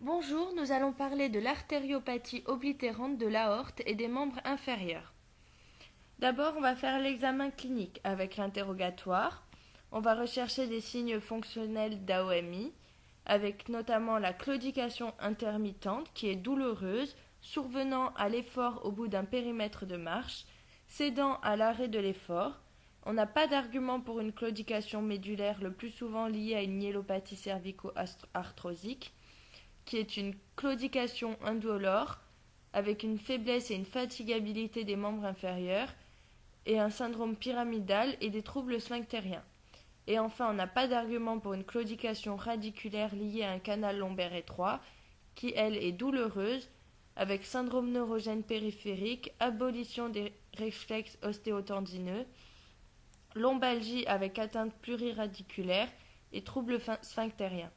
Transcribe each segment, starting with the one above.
Bonjour, nous allons parler de l'artériopathie oblitérante de l'aorte et des membres inférieurs. D'abord, on va faire l'examen clinique avec l'interrogatoire. On va rechercher des signes fonctionnels d'AOMI, avec notamment la claudication intermittente qui est douloureuse, survenant à l'effort au bout d'un périmètre de marche, cédant à l'arrêt de l'effort. On n'a pas d'argument pour une claudication médulaire, le plus souvent liée à une myélopathie cervico-arthrosique, qui est une claudication indolore avec une faiblesse et une fatigabilité des membres inférieurs et un syndrome pyramidal et des troubles sphinctériens. Et enfin, on n'a pas d'argument pour une claudication radiculaire liée à un canal lombaire étroit qui, elle, est douloureuse avec syndrome neurogène périphérique, abolition des réflexes ostéotendineux, lombalgie avec atteinte pluriradiculaire et troubles sphinctériens.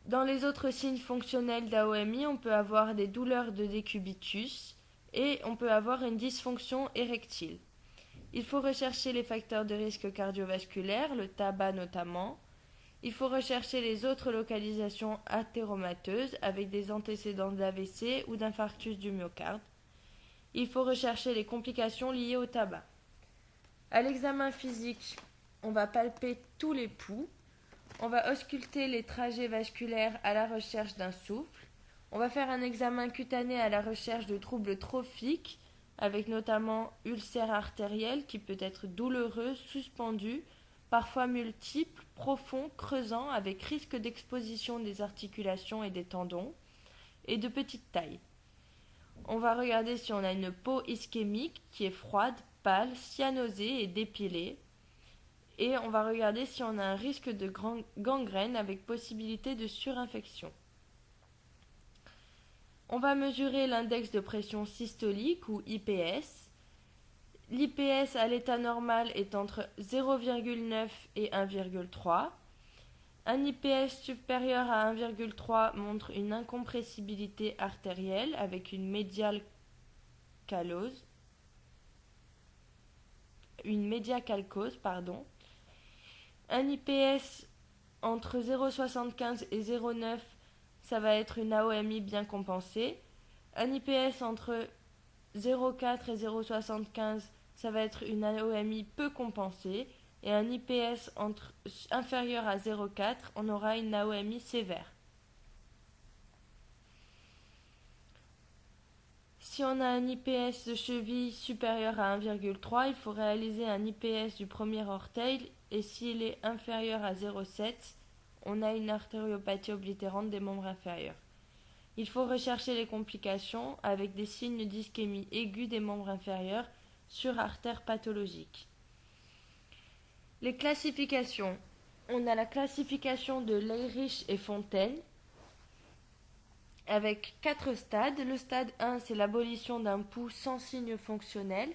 Dans les autres signes fonctionnels d'AOMI, on peut avoir des douleurs de décubitus et on peut avoir une dysfonction érectile. Il faut rechercher les facteurs de risque cardiovasculaire, le tabac notamment. Il faut rechercher les autres localisations athéromateuses avec des antécédents d'AVC ou d'infarctus du myocarde. Il faut rechercher les complications liées au tabac. À l'examen physique, on va palper tous les pouls. On va ausculter les trajets vasculaires à la recherche d'un souffle. On va faire un examen cutané à la recherche de troubles trophiques, avec notamment ulcère artériel qui peut être douloureux, suspendu, parfois multiple, profond, creusant, avec risque d'exposition des articulations et des tendons, et de petite taille. On va regarder si on a une peau ischémique qui est froide, pâle, cyanosée et dépilée. Et on va regarder si on a un risque de gangrène avec possibilité de surinfection. On va mesurer l'index de pression systolique ou IPS. L'IPS à l'état normal est entre 0,9 et 1,3. Un IPS supérieur à 1,3 montre une incompressibilité artérielle avec une médiacalcose. Un IPS entre 0,75 et 0,9, ça va être une AOMI bien compensée. Un IPS entre 0,4 et 0,75, ça va être une AOMI peu compensée. Et un IPS inférieur à 0,4, on aura une AOMI sévère. Si on a un IPS de cheville supérieur à 1,3, il faut réaliser un IPS du premier orteil et s'il est inférieur à 0,7, on a une artériopathie oblitérante des membres inférieurs. Il faut rechercher les complications avec des signes d'ischémie aiguë des membres inférieurs sur artère pathologique. Les classifications. On a la classification de Leyrich et Fontaine avec 4 stades. Le stade 1, c'est l'abolition d'un pouls sans signe fonctionnel.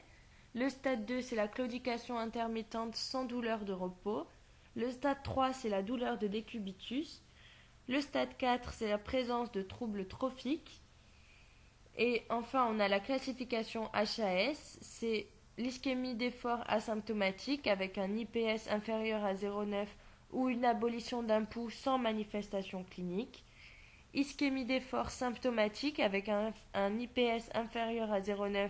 Le stade 2, c'est la claudication intermittente sans douleur de repos. Le stade 3, c'est la douleur de décubitus. Le stade 4, c'est la présence de troubles trophiques. Et enfin, on a la classification HAS, c'est l'ischémie d'effort asymptomatique avec un IPS inférieur à 0,9 ou une abolition d'un pouls sans manifestation clinique. Ischémie d'effort symptomatique avec un IPS inférieur à 0,9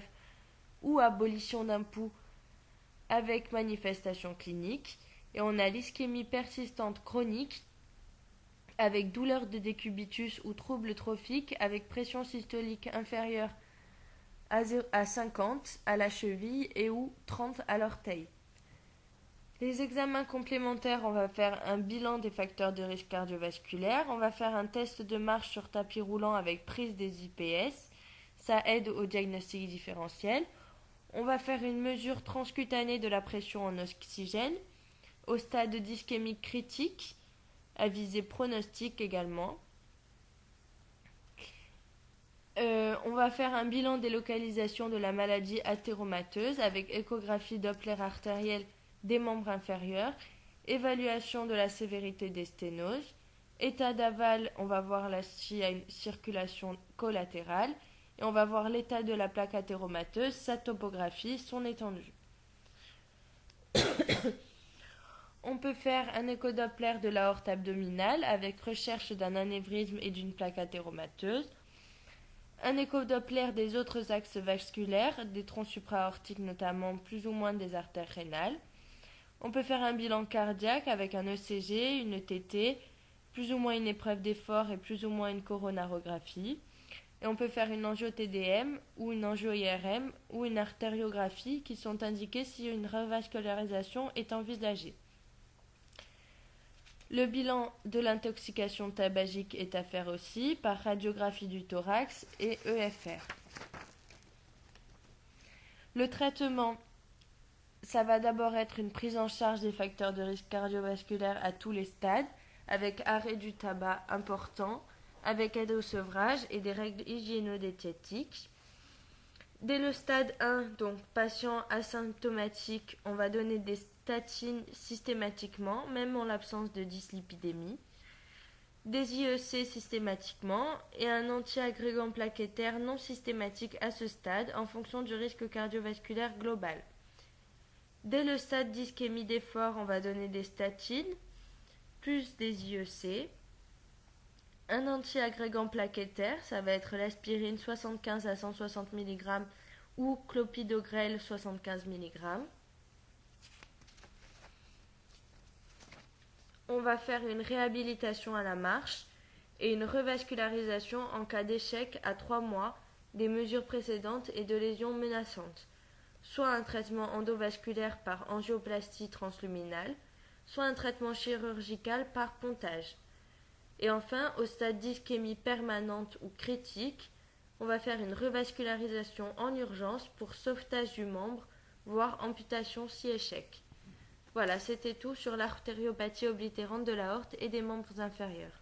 ou abolition d'un pouls avec manifestation clinique. Et on a l'ischémie persistante chronique avec douleur de décubitus ou trouble trophique avec pression systolique inférieure à 50 à la cheville et ou 30 à l'orteil. Les examens complémentaires, on va faire un bilan des facteurs de risque cardiovasculaire, on va faire un test de marche sur tapis roulant avec prise des IPS, ça aide au diagnostic différentiel. On va faire une mesure transcutanée de la pression en oxygène au stade d'ischémique critique, à visée pronostique également. On va faire un bilan des localisations de la maladie athéromateuse avec échographie Doppler artérielle des membres inférieurs, évaluation de la sévérité des sténoses, état d'aval, on va voir s'il y a une circulation collatérale, et on va voir l'état de la plaque athéromateuse, sa topographie, son étendue. On peut faire un échodoppler de l'aorte abdominale avec recherche d'un anévrisme et d'une plaque athéromateuse. Un échodoppler des autres axes vasculaires, des troncs supraaortiques notamment, plus ou moins des artères rénales. On peut faire un bilan cardiaque avec un ECG, une ETT, plus ou moins une épreuve d'effort et plus ou moins une coronarographie. Et on peut faire une angio-TDM ou une angio-IRM ou une artériographie qui sont indiquées si une revascularisation est envisagée. Le bilan de l'intoxication tabagique est à faire aussi par radiographie du thorax et EFR. Le traitement, ça va d'abord être une prise en charge des facteurs de risque cardiovasculaire à tous les stades, avec arrêt du tabac important, avec aide au sevrage et des règles hygiéno-diététiques. Dès le stade 1, donc patient asymptomatique, on va donner des statines systématiquement, même en l'absence de dyslipidémie, des IEC systématiquement et un antiagrégant plaquettaire non systématique à ce stade en fonction du risque cardiovasculaire global. Dès le stade d'ischémie d'effort, on va donner des statines, plus des IEC. Un antiagrégant plaquettaire, ça va être l'aspirine 75 à 160 mg ou clopidogrel 75 mg. On va faire une réhabilitation à la marche et une revascularisation en cas d'échec à 3 mois des mesures précédentes et de lésions menaçantes, soit un traitement endovasculaire par angioplastie transluminale, soit un traitement chirurgical par pontage. Et enfin, au stade d'ischémie permanente ou critique, on va faire une revascularisation en urgence pour sauvetage du membre, voire amputation si échec. Voilà, c'était tout sur l'artériopathie oblitérante de l'aorte et des membres inférieurs.